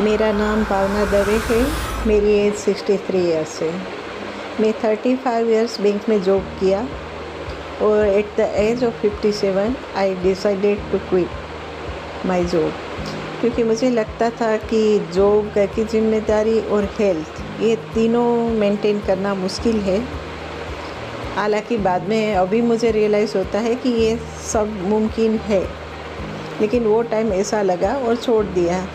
मेरा नाम भावना दवे है। मेरी एज 63 ईयर्स है। मैं 35 ईयर्स बैंक में जॉब किया और at the age of 57 I decided to quit my job, क्योंकि मुझे लगता था कि जॉब, घर की जिम्मेदारी और हेल्थ, ये तीनों मेंटेन करना मुश्किल है। हालांकि बाद में अभी मुझे रियलाइज़ होता है कि ये सब मुमकिन है, लेकिन वो टाइम ऐसा लगा और छोड़ दिया,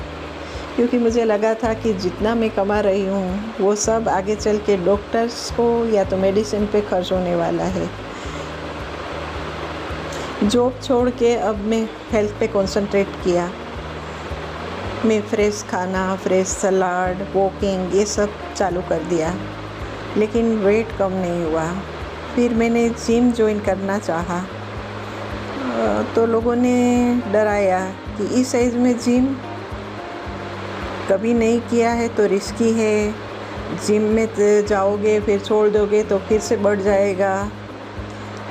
क्योंकि मुझे लगा था कि जितना मैं कमा रही हूँ वो सब आगे चल के डॉक्टर्स को या तो मेडिसिन पे खर्च होने वाला है। जॉब छोड़ के अब मैं हेल्थ पे कंसंट्रेट किया। मैं फ्रेश खाना, फ्रेश सलाद, वॉकिंग, ये सब चालू कर दिया, लेकिन वेट कम नहीं हुआ। फिर मैंने जिम ज्वाइन करना चाहा, तो लोगों ने डराया कि इस एज में जिम कभी नहीं किया है तो रिस्की है, जिम में जाओगे फिर छोड़ दोगे तो फिर से बढ़ जाएगा।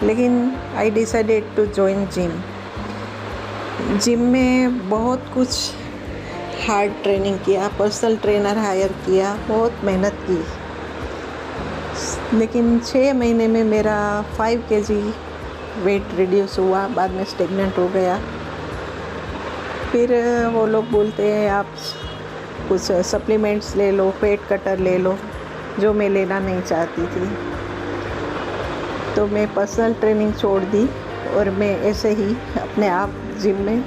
लेकिन I decided to join gym. Gym में बहुत कुछ हार्ड ट्रेनिंग किया, पर्सनल ट्रेनर हायर किया, बहुत मेहनत की, लेकिन 6 महीने में मेरा 5 kg वेट रिड्यूस हुआ। बाद में स्टेगनेंट हो गया। फिर वो लोग बोलते हैं आप कुछ सप्लीमेंट्स ले लो, फैट कटर ले लो, जो मैं लेना नहीं चाहती थी। तो मैं पर्सनल ट्रेनिंग छोड़ दी और मैं ऐसे ही अपने आप जिम में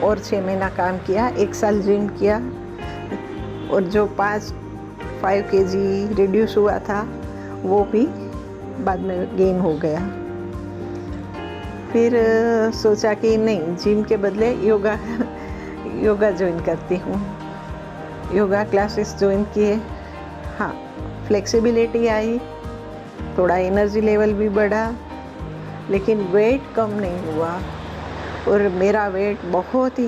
और 6 महीना काम किया। 1 साल जिम किया और जो 5 kg रिड्यूस हुआ था वो भी बाद में गेन हो गया। फिर सोचा कि नहीं, जिम के बदले योगा ज्वाइन करती हूँ। योगा क्लासेस ज्वाइन किए। हाँ, फ्लेक्सिबिलिटी आई, थोड़ा एनर्जी लेवल भी बढ़ा, लेकिन वेट कम नहीं हुआ। और मेरा वेट बहुत ही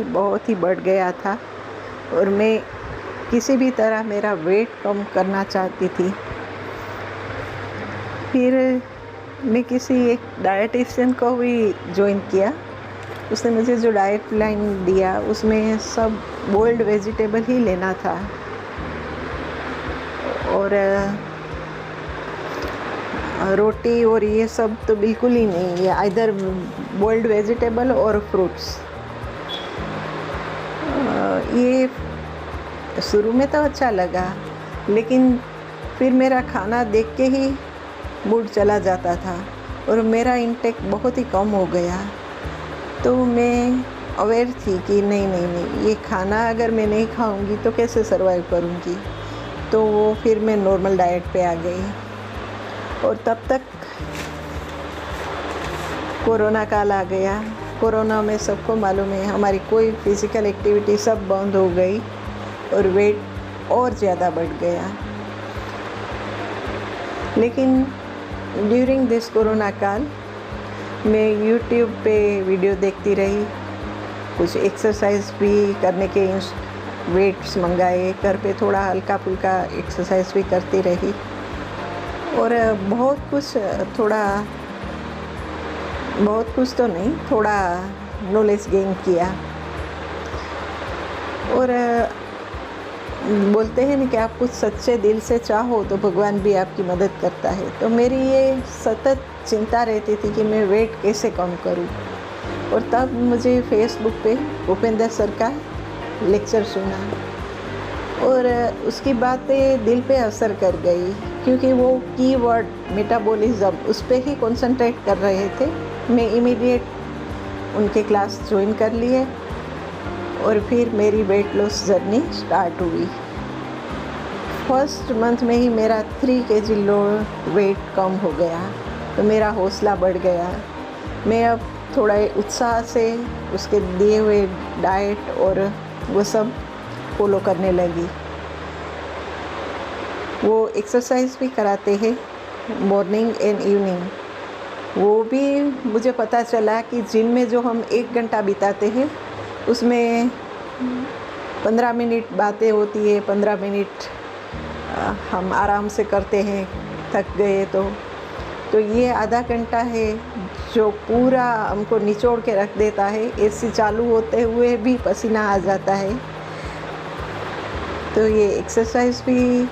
बढ़ गया था और मैं किसी भी तरह मेरा वेट कम करना चाहती थी। फिर मैं किसी एक डाइटिशियन को भी ज्वाइन किया। उसने मुझे जो डाइट प्लान दिया उसमें सब बॉइल्ड वेजिटेबल ही लेना था और रोटी और ये सब तो बिल्कुल ही नहीं, ये आइदर बॉइल्ड वेजिटेबल और फ्रूट्स। ये शुरू में तो अच्छा लगा, लेकिन फिर मेरा खाना देख के ही मूड चला जाता था और मेरा इंटेक बहुत ही कम हो गया। तो मैं अवेयर थी कि नहीं, ये खाना अगर मैं नहीं खाऊंगी तो कैसे सरवाइव करूंगी। तो फिर मैं नॉर्मल डाइट पे आ गई और तब तक कोरोना काल आ गया। कोरोना में सबको मालूम है हमारी कोई फिज़िकल एक्टिविटी सब बंद हो गई और वेट और ज़्यादा बढ़ गया। लेकिन ड्यूरिंग दिस कोरोना काल मैं यूट्यूब पे वीडियो देखती रही, कुछ एक्सरसाइज भी करने के वेट्स मंगाए, घर पे थोड़ा हल्का फुल्का एक्सरसाइज भी करती रही और बहुत कुछ तो नहीं, थोड़ा नॉलेज गेन किया। और बोलते हैं ना कि आप कुछ सच्चे दिल से चाहो तो भगवान भी आपकी मदद करता है। तो मेरी ये सतत चिंता रहती थी कि मैं वेट कैसे कम करूं। और तब मुझे फेसबुक पे भूपेंद्र सर का लेक्चर सुना और उसकी बातें दिल पे असर कर गई, क्योंकि वो कीवर्ड मेटाबॉलिज्म उस पर ही कंसंट्रेट कर रहे थे। मैं इमीडिएट उनके क्लास ज्वाइन कर लिए और फिर मेरी वेट लॉस जर्नी स्टार्ट हुई। फर्स्ट मंथ में ही मेरा 3 kg वेट कम हो गया, तो मेरा हौसला बढ़ गया। मैं अब थोड़ा उत्साह से उसके दिए हुए डाइट और वो सब फॉलो करने लगी। वो एक्सरसाइज भी कराते हैं मॉर्निंग एंड इवनिंग। वो भी मुझे पता चला कि जिम में जो हम 1 घंटा बिताते हैं उसमें 15 मिनट बातें होती है, 15 मिनट हम आराम से करते हैं थक गए तो ये आधा घंटा है जो पूरा हमको निचोड़ के रख देता है। एसी चालू होते हुए भी पसीना आ जाता है। तो ये एक्सरसाइज भी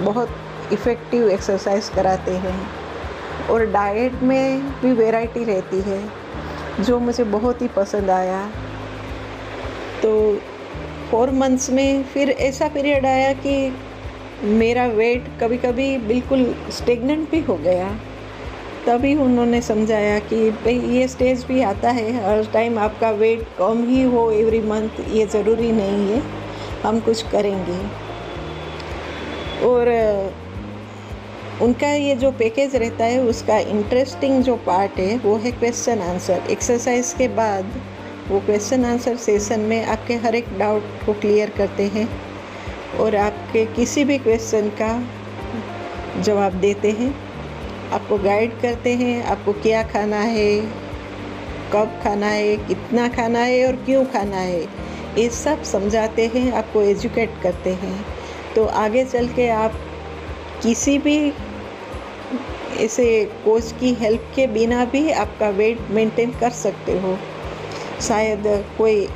बहुत इफ़ेक्टिव एक्सरसाइज कराते हैं, और डाइट में भी वैरायटी रहती है जो मुझे बहुत ही पसंद आया। तो 4 मंथ्स में फिर ऐसा पीरियड आया कि मेरा वेट कभी कभी बिल्कुल स्टेगनेंट भी हो गया। तभी उन्होंने समझाया कि भाई ये स्टेज भी आता है, हर टाइम आपका वेट कम ही हो एवरी मंथ, ये ज़रूरी नहीं है, हम कुछ करेंगे। और उनका ये जो पैकेज रहता है उसका इंटरेस्टिंग जो पार्ट है वो है क्वेश्चन आंसर। एक्सरसाइज के बाद वो क्वेश्चन आंसर सेशन में आपके हर एक डाउट को क्लियर करते हैं और आपके किसी भी क्वेश्चन का जवाब देते हैं, आपको गाइड करते हैं, आपको क्या खाना है, कब खाना है, कितना खाना है और क्यों खाना है, ये सब समझाते हैं, आपको एजुकेट करते हैं। तो आगे चल के आप किसी भी ऐसे कोच की हेल्प के बिना भी आपका वेट मेंटेन कर सकते हो। शायद कोई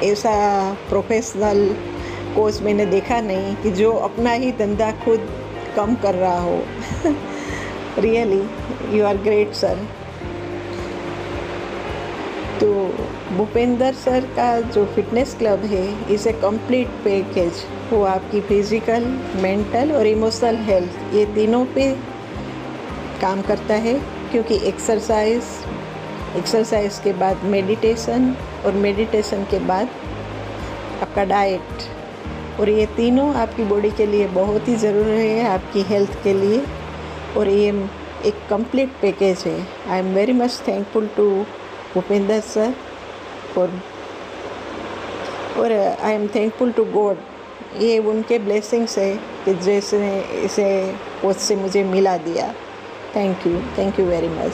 ऐसा प्रोफेशनल कोच मैंने देखा नहीं कि जो अपना ही धंधा खुद कम कर रहा हो। Really you are great sir. तो भूपेंद्र सर का जो फिटनेस क्लब है इज़ ए कंप्लीट पैकेज। वो आपकी फिज़िकल, मेंटल और इमोशनल हेल्थ ये तीनों पे काम करता है, क्योंकि एक्सरसाइज के बाद मेडिटेशन और मेडिटेशन के बाद आपका डाइट, और ये तीनों आपकी बॉडी के लिए बहुत ही ज़रूरी है, आपकी हेल्थ के लिए, और ये एक कंप्लीट पैकेज है। I am very much thankful to Bhupendra sir और I am thankful to God. ये उनके ब्लेसिंग्स है कि जैसे इसे कोच से मुझे मिला दिया। Thank you very much.